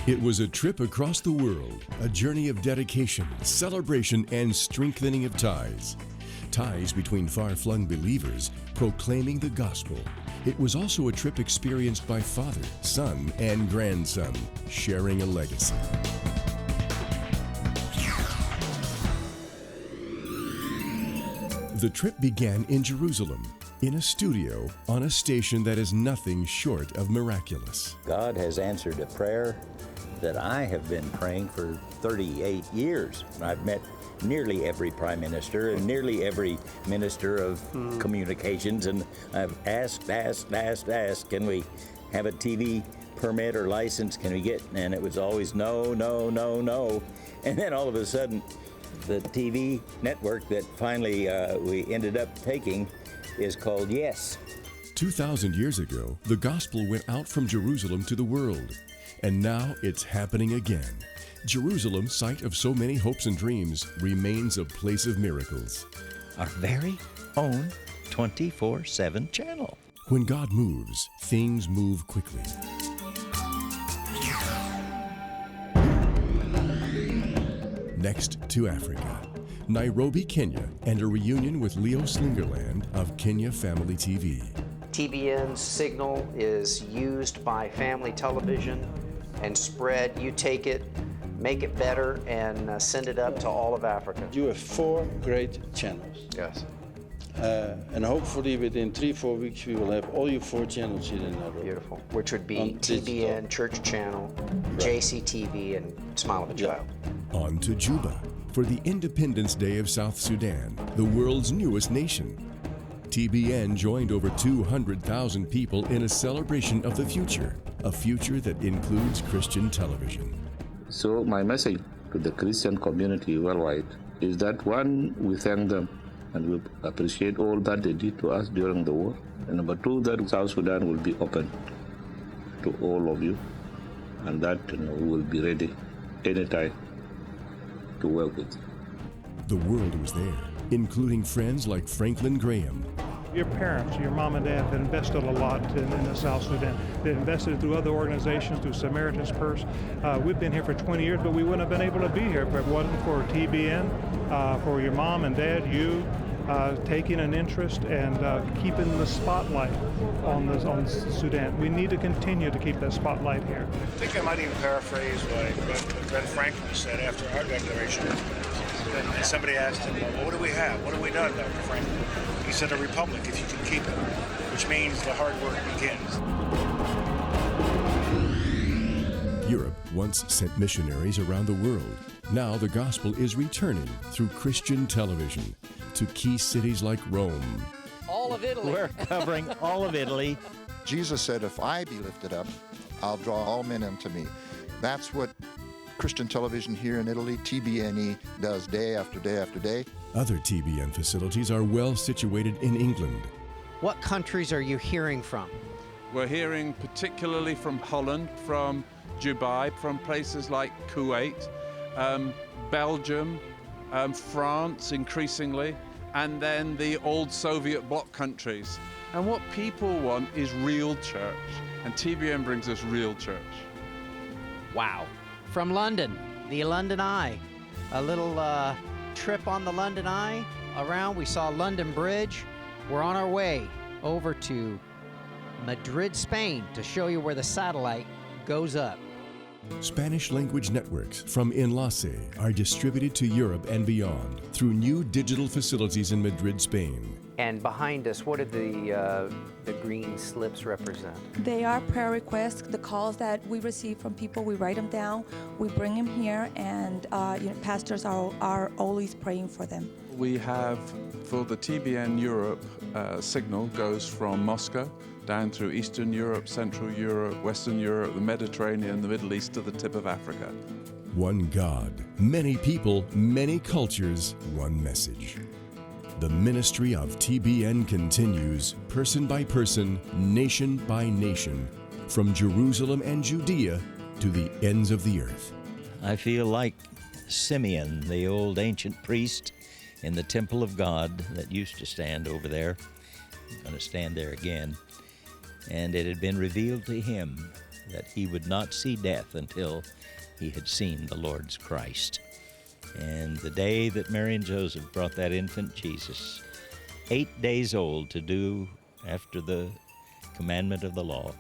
It was a trip across the world, a journey of dedication, celebration, and strengthening of ties. Ties between far-flung believers proclaiming the gospel. It was also a trip experienced by father, son, and grandson, sharing a legacy. The trip began in Jerusalem, in a studio on a station that is nothing short of miraculous. God has answered a prayer that I have been praying for 38 years. I've met nearly every prime minister and nearly every minister of communications, and I've asked, can we have a TV permit or license? Can we get? And it was always no. And then all of a sudden, the TV network that finally we ended up taking is called Yes. 2,000 years ago, the gospel went out from Jerusalem to the world. And now it's happening again. Jerusalem, site of so many hopes and dreams, remains a place of miracles. Our very own 24/7 channel. When God moves, things move quickly. Next to Africa, Nairobi, Kenya, and a reunion with Leo Slingerland of Kenya Family TV. TBN's signal is used by family television and spread. You take it, make it better, and send it up to all of Africa. You have 4 great channels. Yes. And hopefully within 3-4 weeks we will have all your 4 channels here in Nairobi. Beautiful. Which would be TBN, Church Channel, JCTV, and Smile of a Child. On to Juba for the Independence Day of South Sudan, the world's newest nation. TBN joined over 200,000 people in a celebration of the future, a future that includes Christian television. So my message to the Christian community worldwide is that, one, we thank them and we appreciate all that they did to us during the war. And number 2, that South Sudan will be open to all of you, and that we will be ready anytime to work with you. The world was there, including friends like Franklin Graham. Your parents, your mom and dad have invested a lot in the South Sudan. They invested through other organizations, through Samaritan's Purse. We've been here for 20 years, but we wouldn't have been able to be here if it wasn't for TBN, for your mom and dad, you taking an interest and keeping the spotlight on Sudan. We need to continue to keep that spotlight here. I think I might even paraphrase what Ben Franklin said after our declaration. And somebody asked him, well, what do we have? What have we done, Dr. Franklin? He said, a republic, if you can keep it, which means the hard work begins. Europe once sent missionaries around the world. Now the gospel is returning through Christian television to key cities like Rome. All of Italy. We're covering all of Italy. Jesus said, if I be lifted up, I'll draw all men unto me. That's what Christian television here in Italy, TBNE, does day after day after day. Other TBN facilities are well situated in England. What countries are you hearing from? We're hearing particularly from Holland, from Dubai, from places like Kuwait, Belgium, France increasingly, and then the old Soviet bloc countries. And what people want is real church, and TBN brings us real church. Wow. From London, the London Eye. A little trip on the London Eye around. We saw London Bridge. We're on our way over to Madrid, Spain, to show you where the satellite goes up. Spanish language networks from Enlace are distributed to Europe and beyond through new digital facilities in Madrid, Spain. And behind us, what do the green slips represent? They are prayer requests, the calls that we receive from people. We write them down, we bring them here, and pastors are always praying for them. We have, for the TBN Europe, signal goes from Moscow down through Eastern Europe, Central Europe, Western Europe, the Mediterranean, the Middle East to the tip of Africa. One God, many people, many cultures, one message. The ministry of TBN continues, person by person, nation by nation, from Jerusalem and Judea to the ends of the earth. I feel like Simeon, the old ancient priest in the temple of God that used to stand over there. I'm going to stand there again. And it had been revealed to him that he would not see death until he had seen the Lord's Christ. And the day that Mary and Joseph brought that infant Jesus, 8 days old, to do after the commandment of the law,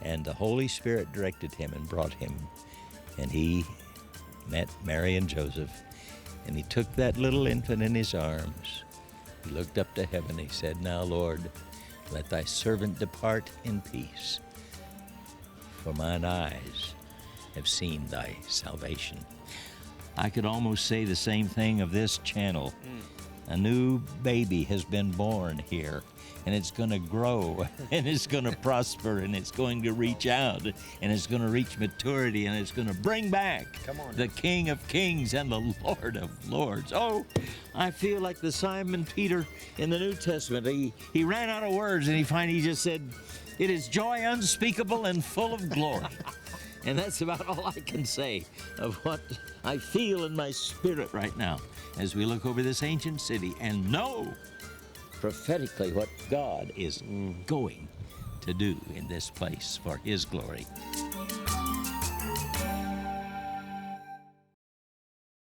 and the Holy Spirit directed him and brought him, and he met Mary and Joseph, and he took that little infant in his arms. He looked up to heaven. He said, "Now, Lord, let thy servant depart in peace, for mine eyes have seen thy salvation." I could almost say the same thing of this channel. A new baby has been born here, and it's going to grow, and it's going to prosper, and it's going to reach out, and it's going to reach maturity, and it's going to bring back the King of Kings and the Lord of Lords. Oh, I feel like the Simon Peter in the New Testament. He ran out of words, and he just said, "It is joy unspeakable and full of glory." And that's about all I can say of what I feel in my spirit right now as we look over this ancient city and know prophetically what God is going to do in this place for His glory.